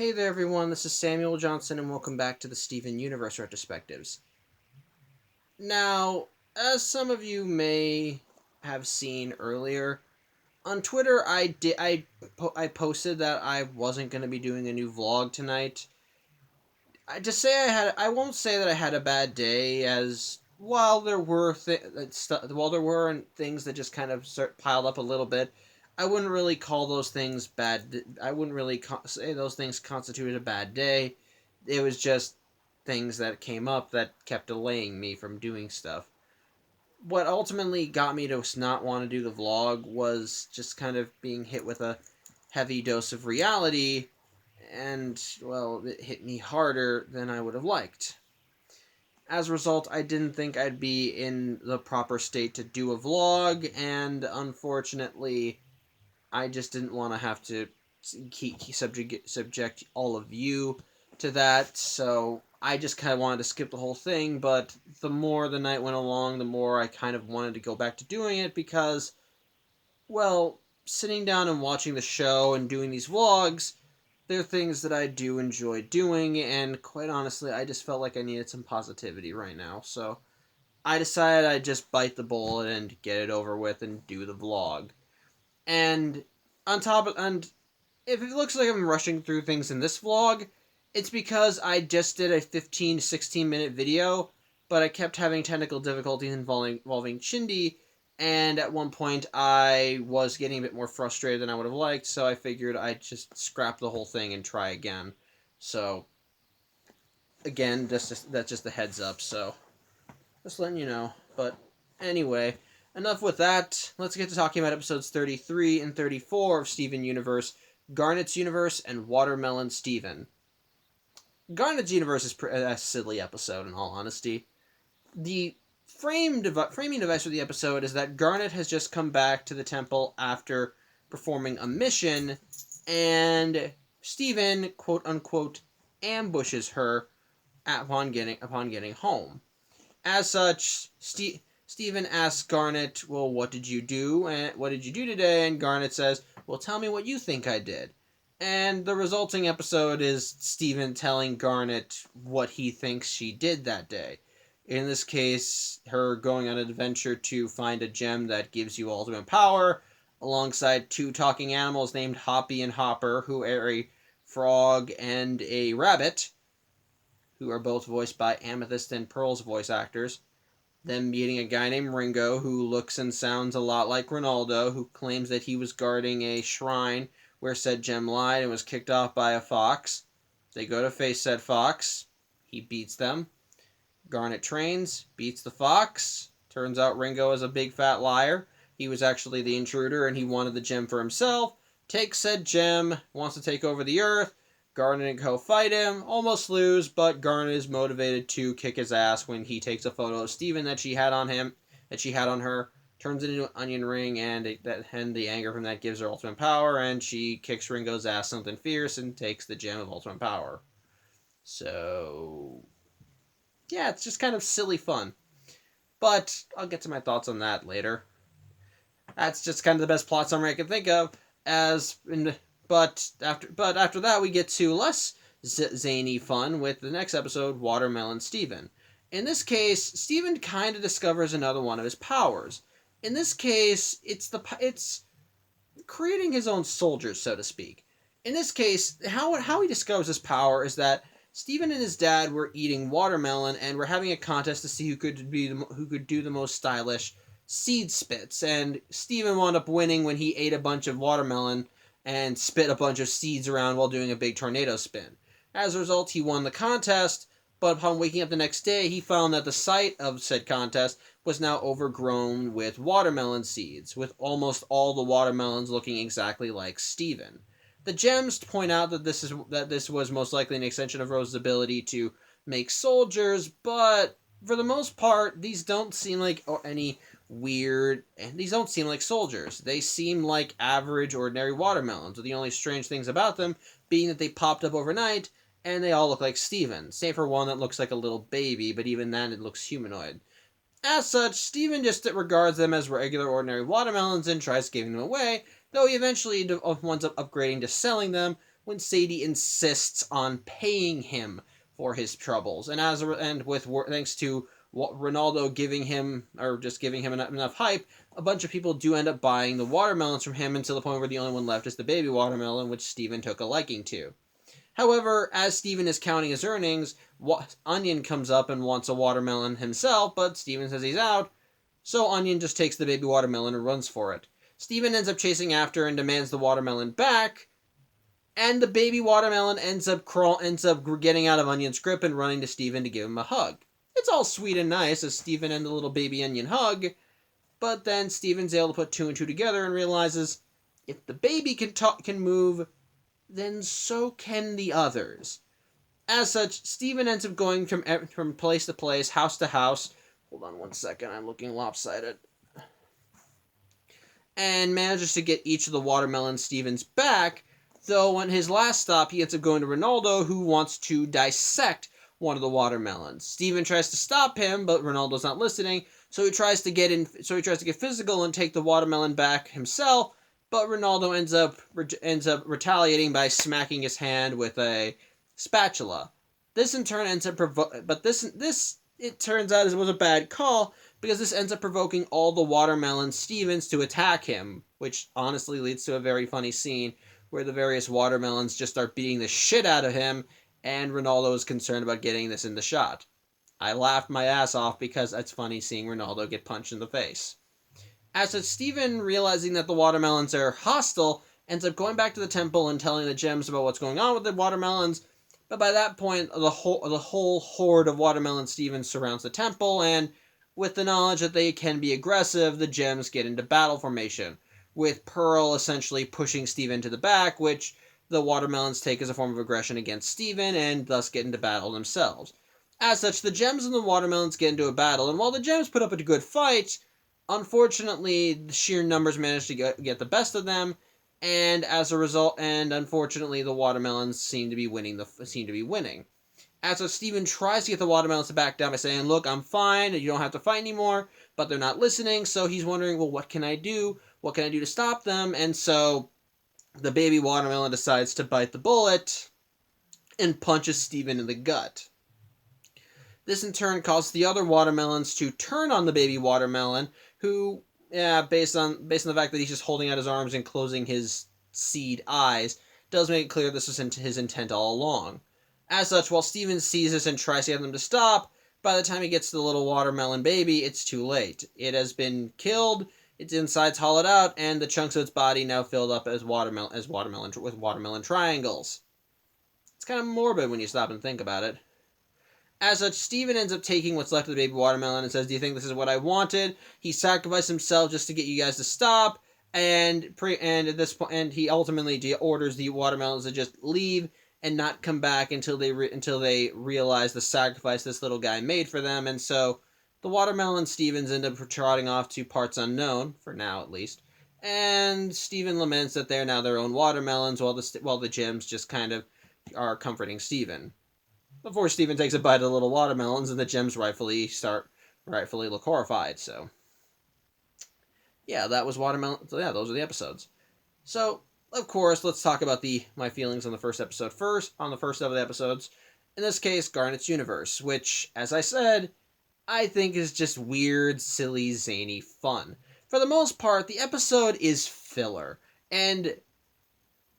Hey there everyone, this is Samuel Johnson and welcome back to the Steven Universe Retrospectives. Now, as some of you may have seen earlier, on Twitter I posted that I wasn't going to be doing a new vlog tonight. I won't say that I had a bad day, as while there were things that just kind of piled up a little bit, I wouldn't really call those things bad. I wouldn't really say those things constituted a bad day. It was just things that came up that kept delaying me from doing stuff. What ultimately got me to not want to do the vlog was just kind of being hit with a heavy dose of reality, and, well, it hit me harder than I would have liked. As a result, I didn't think I'd be in the proper state to do a vlog, and unfortunately, I just didn't want to have to subject all of you to that, so I just kind of wanted to skip the whole thing. But the more the night went along, the more I kind of wanted to go back to doing it, because, well, sitting down and watching the show and doing these vlogs, they're things that I do enjoy doing, and quite honestly, I just felt like I needed some positivity right now, so I decided I'd just bite the bullet and get it over with and do the vlog. And and if it looks like I'm rushing through things in this vlog, it's because I just did a 15 to 16 minute video, but I kept having technical difficulties involving Shindy, and at one point I was getting a bit more frustrated than I would have liked, so I figured I'd just scrap the whole thing and try again. So, again, that's just a heads up, so just letting you know. But anyway, enough with that. Let's get to talking about episodes 33 and 34 of Steven Universe, Garnet's Universe, and Watermelon Steven. Garnet's Universe is a silly episode, in all honesty. The framing device for the episode is that Garnet has just come back to the temple after performing a mission, and Steven, quote unquote, ambushes her upon getting home. As such, Steven asks Garnet, well, what did you do? And what did you do today? And Garnet says, well, tell me what you think I did. And the resulting episode is Steven telling Garnet what he thinks she did that day. In this case, her going on an adventure to find a gem that gives you ultimate power, alongside two talking animals named Hoppy and Hopper, who are a frog and a rabbit, who are both voiced by Amethyst and Pearl's voice actors. Them meeting a guy named Ringo, who looks and sounds a lot like Ronaldo, who claims that he was guarding a shrine where said gem lied and was kicked off by a fox. They go to face said fox. He beats them. Garnet trains, beats the fox. Turns out Ringo is a big fat liar. He was actually the intruder and he wanted the gem for himself. Takes said gem, wants to take over the earth. Garnet and co fight him, almost lose, but Garnet is motivated to kick his ass when he takes a photo of Steven that she had on her, turns it into an onion ring, and the anger from that gives her ultimate power, and she kicks Ringo's ass something fierce and takes the gem of ultimate power. So, yeah, it's just kind of silly fun. But I'll get to my thoughts on that later. That's just kind of the best plot summary I can think of. But after that, we get to less zany fun with the next episode, Watermelon Steven. In this case, Steven kind of discovers another one of his powers. In this case, it's creating his own soldiers, so to speak. In this case, how he discovers his power is that Steven and his dad were eating watermelon and were having a contest to see who could do the most stylish seed spits. And Steven wound up winning when he ate a bunch of watermelon and spit a bunch of seeds around while doing a big tornado spin. As a result, he won the contest, but upon waking up the next day, he found that the site of said contest was now overgrown with watermelon seeds, with almost all the watermelons looking exactly like Steven. The gems point out that this was most likely an extension of Rose's ability to make soldiers, but for the most part, these don't seem like these don't seem like soldiers. They seem like average, ordinary watermelons, with the only strange things about them being that they popped up overnight, and they all look like Steven, save for one that looks like a little baby, but even then it looks humanoid. As such, Steven just regards them as regular, ordinary watermelons and tries giving them away, though he eventually winds up upgrading to selling them, when Sadie insists on paying him for his troubles. And thanks to Ronaldo giving him, or just giving him enough hype, a bunch of people do end up buying the watermelons from him, until the point where the only one left is the baby watermelon, which Steven took a liking to. However, as Steven is counting his earnings, Onion comes up and wants a watermelon himself, but Steven says he's out, so Onion just takes the baby watermelon and runs for it. Steven ends up chasing after and demands the watermelon back, and the baby watermelon ends up getting out of Onion's grip and running to Steven to give him a hug. It's all sweet and nice as Steven and the little baby Onion hug, but then Steven's able to put two and two together and realizes if the baby can move, then so can the others. As such, Steven ends up going from place to place, house to house. Hold on one second, I'm looking lopsided. And manages to get each of the watermelon Stevens back, though on his last stop, he ends up going to Ronaldo, who wants to dissect one of the watermelons. Steven tries to stop him, but Ronaldo's not listening, so he tries to get physical and take the watermelon back himself, but Ronaldo ends up retaliating by smacking his hand with a spatula. This in turn ends up it turns out it was a bad call, because this ends up provoking all the watermelon Stevens to attack him, which honestly leads to a very funny scene where the various watermelons just start beating the shit out of him, and Ronaldo is concerned about getting this in the shot. I laughed my ass off because it's funny seeing Ronaldo get punched in the face. As such, Steven, realizing that the watermelons are hostile, ends up going back to the temple and telling the gems about what's going on with the watermelons, but by that point, the whole horde of watermelon Stevens surrounds the temple, and with the knowledge that they can be aggressive, the gems get into battle formation, with Pearl essentially pushing Steven to the back, which the watermelons take as a form of aggression against Steven, and thus get into battle themselves. As such, the gems and the watermelons get into a battle, and while the gems put up a good fight, unfortunately, the sheer numbers manage to get the best of them, and as a result, unfortunately, the watermelons seem to be winning. As such, Steven tries to get the watermelons to back down by saying, "Look, I'm fine, you don't have to fight anymore," but they're not listening, so he's wondering, well, what can I do? What can I do to stop them? And so the baby watermelon decides to bite the bullet and punches Steven in the gut. This in turn causes the other watermelons to turn on the baby watermelon, who, based on the fact that he's just holding out his arms and closing his seed eyes, does make it clear this was his intent all along. As such, while Steven sees this and tries to get them to stop, by the time he gets to the little watermelon baby, it's too late. It has been killed, its insides hollowed out, and the chunks of its body now filled up with watermelon triangles. It's kind of morbid when you stop and think about it. As such, Steven ends up taking what's left of the baby watermelon and says, "Do you think this is what I wanted?" He sacrificed himself just to get you guys to stop, and at this point, and he ultimately orders the watermelons to just leave and not come back until they realize the sacrifice this little guy made for them. And so the watermelon Stevens end up trotting off to parts unknown, for now at least, and Steven laments that they're now their own watermelons, while the gems just kind of are comforting Steven. Before Steven takes a bite of the little watermelons, and the gems rightfully look horrified. So, yeah, that was watermelon. So yeah, those are the episodes. So, of course, let's talk about my feelings on the first episode first. On the first of the episodes, in this case, Garnet's Universe, which, as I said, I think is just weird, silly, zany fun. For the most part, the episode is filler, and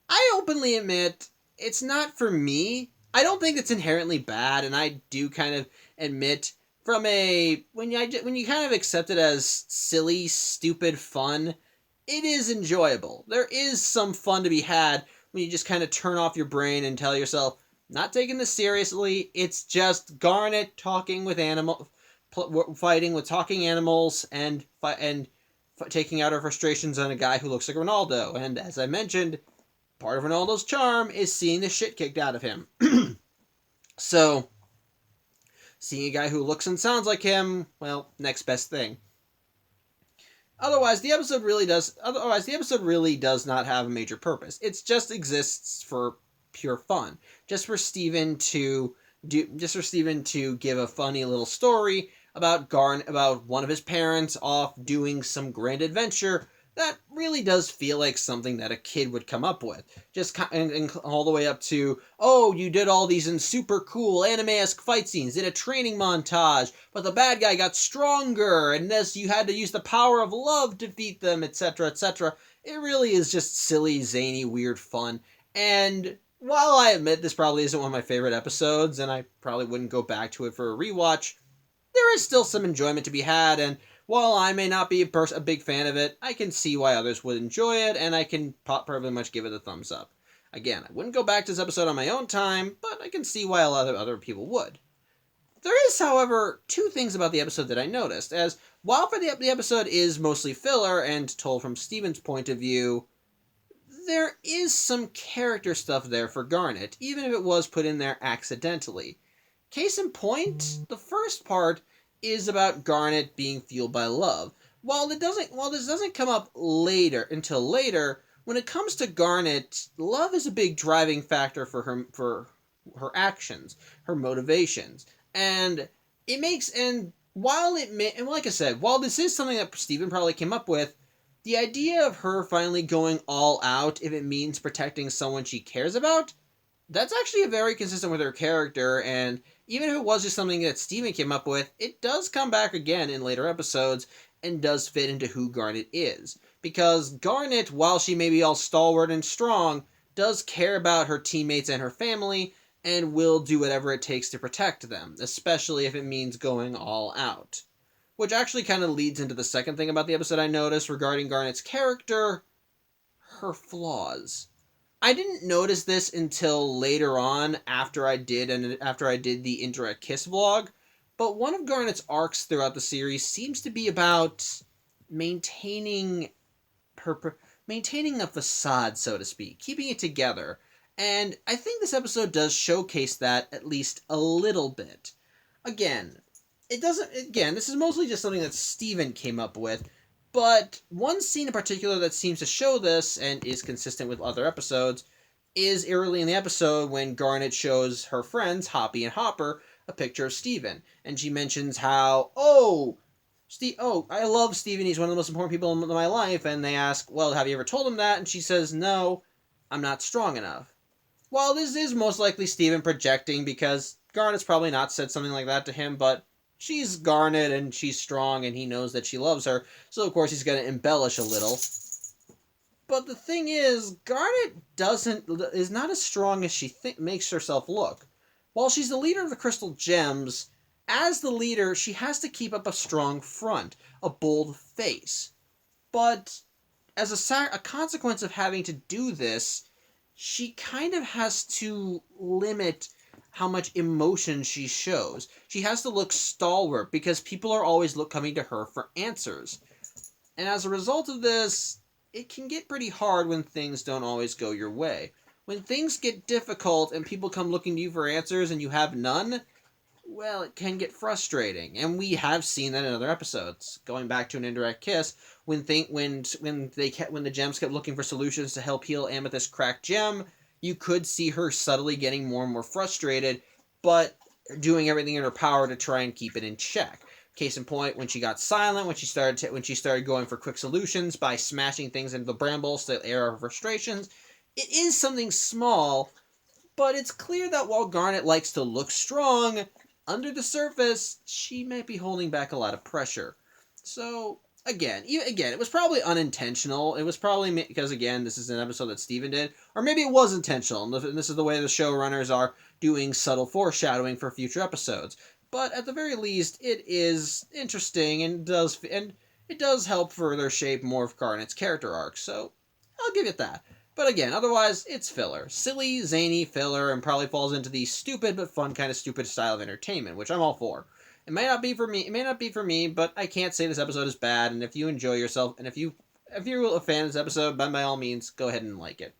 I openly admit it's not for me. I don't think it's inherently bad, and I do kind of admit when you kind of accept it as silly, stupid fun, it is enjoyable. There is some fun to be had when you just kind of turn off your brain and tell yourself, not taking this seriously, it's just Garnet talking with fighting with talking animals, and taking out her frustrations on a guy who looks like Ronaldo. And as I mentioned, part of Ronaldo's charm is seeing the shit kicked out of him. So, seeing a guy who looks and sounds like him, well, next best thing. Otherwise, the episode really does not have a major purpose. It just exists for pure fun. Just for Steven to give a funny little story about one of his parents off doing some grand adventure, that really does feel like something that a kid would come up with. Just and all the way up to, oh, you did all these in super cool anime-esque fight scenes, did a training montage, but the bad guy got stronger, and this you had to use the power of love to defeat them, etc., etc. It really is just silly, zany, weird fun. And while I admit this probably isn't one of my favorite episodes, and I probably wouldn't go back to it for a rewatch, there is still some enjoyment to be had, and while I may not be a big fan of it, I can see why others would enjoy it, and I can probably much give it a thumbs up. Again, I wouldn't go back to this episode on my own time, but I can see why a lot of other people would. There is, however, two things about the episode that I noticed, as while for the episode is mostly filler and told from Steven's point of view, there is some character stuff there for Garnet, even if it was put in there accidentally. Case in point, the first part is about Garnet being fueled by love. While this doesn't come up until later, when it comes to Garnet, love is a big driving factor for her actions, her motivations, and it makes and like I said, while this is something that Steven probably came up with, the idea of her finally going all out if it means protecting someone she cares about, that's actually very consistent with her character, and even if it was just something that Steven came up with, it does come back again in later episodes and does fit into who Garnet is. Because Garnet, while she may be all stalwart and strong, does care about her teammates and her family, and will do whatever it takes to protect them, especially if it means going all out. Which actually kind of leads into the second thing about the episode I noticed regarding Garnet's character, her flaws. I didn't notice this until later on after I did the Indirect Kiss vlog, but one of Garnet's arcs throughout the series seems to be about maintaining a facade, so to speak, keeping it together. And I think this episode does showcase that at least a little bit. Again, this is mostly just something that Steven came up with, but one scene in particular that seems to show this, and is consistent with other episodes, is early in the episode when Garnet shows her friends, Hoppy and Hopper, a picture of Steven. And she mentions how, I love Steven, he's one of the most important people in my life. And they ask, well, have you ever told him that? And she says, no, I'm not strong enough. Well, this is most likely Steven projecting, because Garnet's probably not said something like that to him, but she's Garnet and she's strong and he knows that she loves her, so of course he's going to embellish a little. But the thing is, Garnet is not as strong as she makes herself look. While she's the leader of the Crystal Gems, as the leader, she has to keep up a strong front, a bold face. But as a consequence of having to do this, she kind of has to limit how much emotion she shows. She has to look stalwart because people are always coming to her for answers. And as a result of this, it can get pretty hard when things don't always go your way. When things get difficult and people come looking to you for answers and you have none, well, it can get frustrating. And we have seen that in other episodes. Going back to an Indirect Kiss, when the gems kept looking for solutions to help heal Amethyst's cracked gem, you could see her subtly getting more and more frustrated, but doing everything in her power to try and keep it in check. Case in point, when she got silent, when she started going for quick solutions by smashing things into the brambles to air her frustrations, it is something small, but it's clear that while Garnet likes to look strong, under the surface, she might be holding back a lot of pressure. So, again, it was probably unintentional. It was probably because, again, this is an episode that Steven did. Or maybe it was intentional, and this is the way the showrunners are doing subtle foreshadowing for future episodes. But at the very least, it is interesting and it does help further shape more of Garnet's character arc, so I'll give it that. But again, otherwise, it's filler. Silly, zany filler, and probably falls into the stupid but fun kind of stupid style of entertainment, which I'm all for. It may not be for me, but I can't say this episode is bad, and if you enjoy yourself, and if you're a fan of this episode, then by all means, go ahead and like it.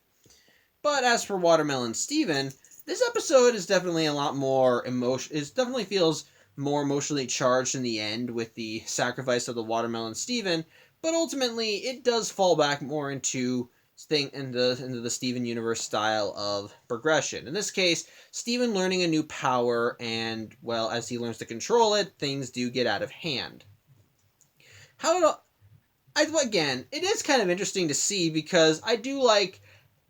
But as for Watermelon Steven, this episode is definitely a lot more definitely feels more emotionally charged in the end with the sacrifice of the Watermelon Steven, but ultimately it does fall back more into the Steven Universe style of progression. In this case, Steven learning a new power, and, well, as he learns to control it, things do get out of hand. Again, it is kind of interesting to see because I do like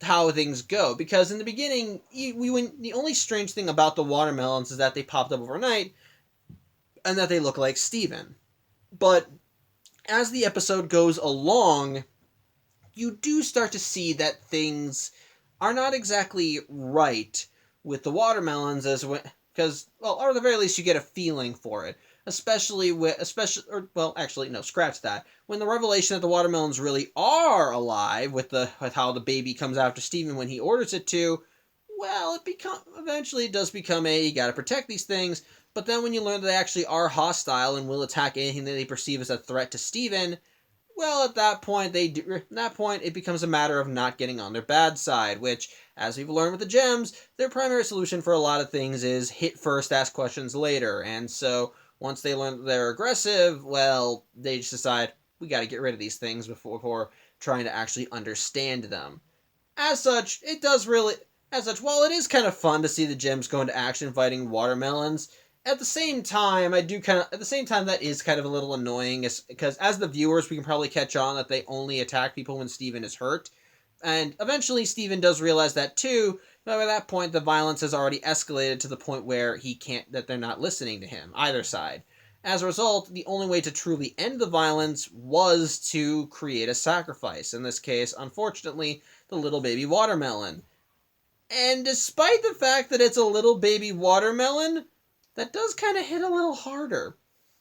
how things go. Because in the beginning, the only strange thing about the watermelons is that they popped up overnight and that they look like Steven. But as the episode goes along, you do start to see that things are not exactly right with the watermelons because, well, or at the very least you get a feeling for it, actually no, scratch that, when the revelation that the watermelons really are alive with how the baby comes after Steven when he orders it to, well, eventually it does become you got to protect these things. But then when you learn that they actually are hostile and will attack anything that they perceive as a threat to Steven, well, at that point, it becomes a matter of not getting on their bad side, which, as we've learned with the gems, their primary solution for a lot of things is hit first, ask questions later. And so, once they learn that they're aggressive, well, they just decide, we gotta get rid of these things before trying to actually understand them. As such, while it is kind of fun to see the gems go into action fighting watermelons, at the same time, that is kind of a little annoying, because as the viewers, we can probably catch on that they only attack people when Steven is hurt. And eventually, Steven does realize that too, but by that point, the violence has already escalated to the point where that they're not listening to him, either side. As a result, the only way to truly end the violence was to create a sacrifice. In this case, unfortunately, the little baby watermelon. And despite the fact that it's a little baby watermelon, that does kind of hit a little harder.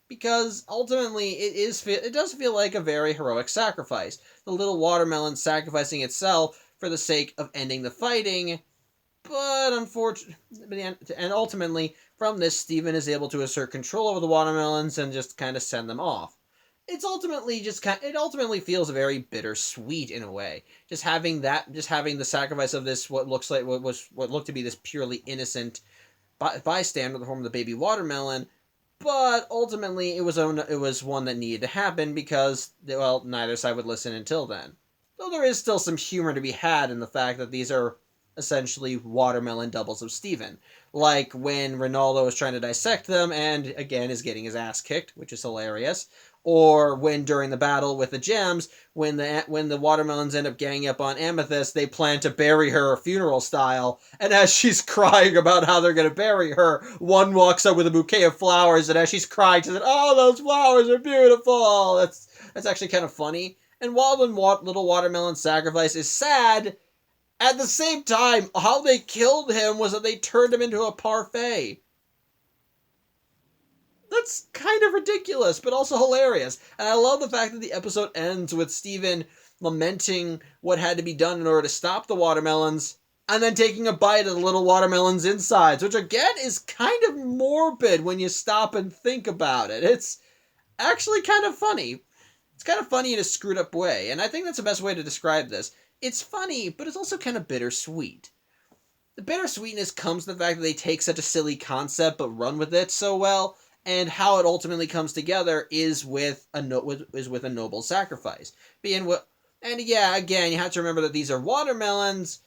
Because ultimately, it does feel like a very heroic sacrifice. The little watermelon sacrificing itself for the sake of ending the fighting. But ultimately, from this, Steven is able to assert control over the watermelons and just kind of send them off. It ultimately feels very bittersweet in a way. Just having the sacrifice of this what looked to be this purely innocent bystander in the form of the baby watermelon, but ultimately it was one that needed to happen because, well, neither side would listen until then. Though there is still some humor to be had in the fact that these are essentially watermelon doubles of Steven. Like when Ronaldo is trying to dissect them and, again, is getting his ass kicked, which is hilarious. Or when during the battle with the gems, when the watermelons end up ganging up on Amethyst, they plan to bury her funeral style, and as she's crying about how they're going to bury her, one walks up with a bouquet of flowers, and as she's crying, she said, "Oh, those flowers are beautiful!" That's actually kind of funny. And while the little watermelon sacrifice is sad, at the same time, how they killed him was that they turned him into a parfait. That's kind of ridiculous, but also hilarious. And I love the fact that the episode ends with Steven lamenting what had to be done in order to stop the watermelons, and then taking a bite of the little watermelon's insides, which again is kind of morbid when you stop and think about it. It's actually kind of funny. It's kind of funny in a screwed up way, and I think that's the best way to describe this. It's funny, but it's also kind of bittersweet. The bittersweetness comes from the fact that they take such a silly concept but run with it so well, and how it ultimately comes together is with a noble sacrifice. And yeah, again, you have to remember that these are watermelons,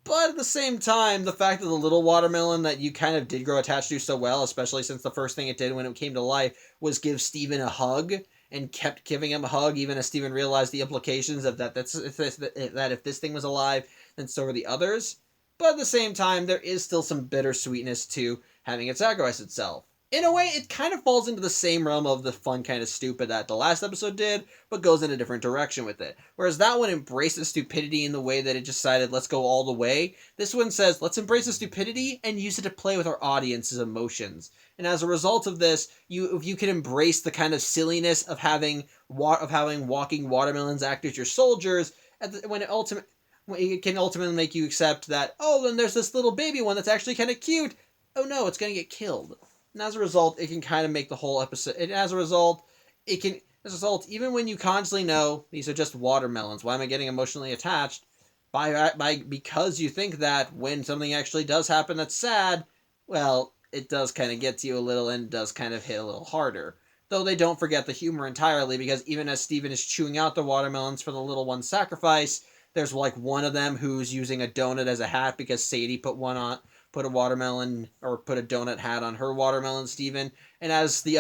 but at the same time, the fact that the little watermelon that you kind of did grow attached to so well, especially since the first thing it did when it came to life was give Steven a hug, and kept giving him a hug even as Steven realized the implications of that if this thing was alive, then so were the others. But at the same time, there is still some bittersweetness to having it sacrifice itself. In a way, it kind of falls into the same realm of the fun kind of stupid that the last episode did, but goes in a different direction with it. Whereas that one embraces stupidity in the way that it decided, let's go all the way. This one says, let's embrace the stupidity and use it to play with our audience's emotions. And as a result of this, if you can embrace the kind of silliness of having walking watermelons act as your soldiers, it can ultimately make you accept that, oh, then there's this little baby one that's actually kind of cute. Oh no, it's going to get killed. And as a result, it can kind of make the whole episode. And as a result, even when you constantly know these are just watermelons, why am I getting emotionally attached? Because you think that when something actually does happen that's sad, well, it does kind of get to you a little and does kind of hit a little harder. Though they don't forget the humor entirely, because even as Steven is chewing out the watermelons for the little one's sacrifice, there's like one of them who's using a donut as a hat because Sadie put one on put a watermelon or put a donut hat on her watermelon, Steven. And as the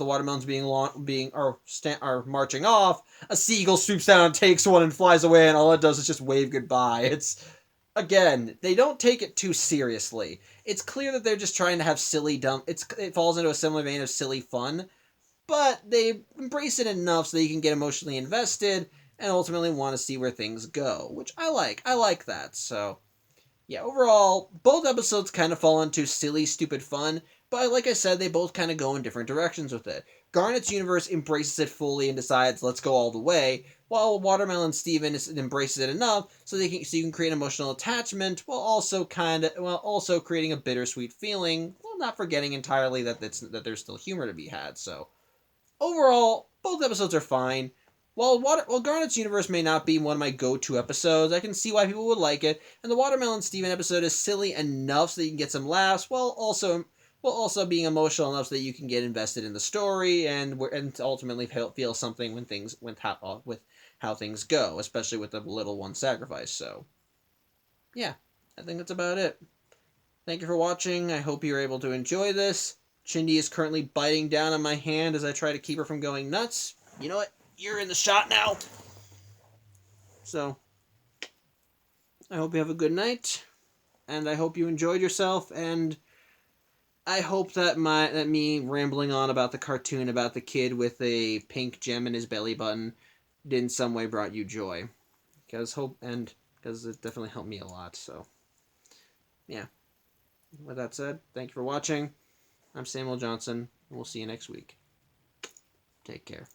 watermelons are marching off, a seagull swoops down and takes one and flies away, and all it does is just wave goodbye. It's again, they don't take it too seriously. It's clear that they're just trying to have silly dumb. It falls into a similar vein of silly fun, but they embrace it enough so that you can get emotionally invested and ultimately want to see where things go, which I like. I like that. So, yeah, overall, both episodes kind of fall into silly, stupid fun, but like I said, they both kind of go in different directions with it. Garnet's universe embraces it fully and decides, let's go all the way, while Watermelon Steven embraces it enough so you can create emotional attachment while also creating a bittersweet feeling, while not forgetting entirely that there's still humor to be had. So overall, both episodes are fine. While Garnet's Universe may not be one of my go-to episodes, I can see why people would like it, and the Watermelon Steven episode is silly enough so that you can get some laughs, while also being emotional enough so that you can get invested in the story and ultimately feel something with how things go, especially with the little one sacrifice. So, yeah, I think that's about it. Thank you for watching. I hope you're able to enjoy this. Chindy is currently biting down on my hand as I try to keep her from going nuts. You know what? You're in the shot now. So, I hope you have a good night, and I hope you enjoyed yourself, and I hope that me rambling on about the cartoon about the kid with a pink gem in his belly button did in some way brought you joy. Because it definitely helped me a lot. So, yeah. With that said, thank you for watching. I'm Samuel Johnson, and we'll see you next week. Take care.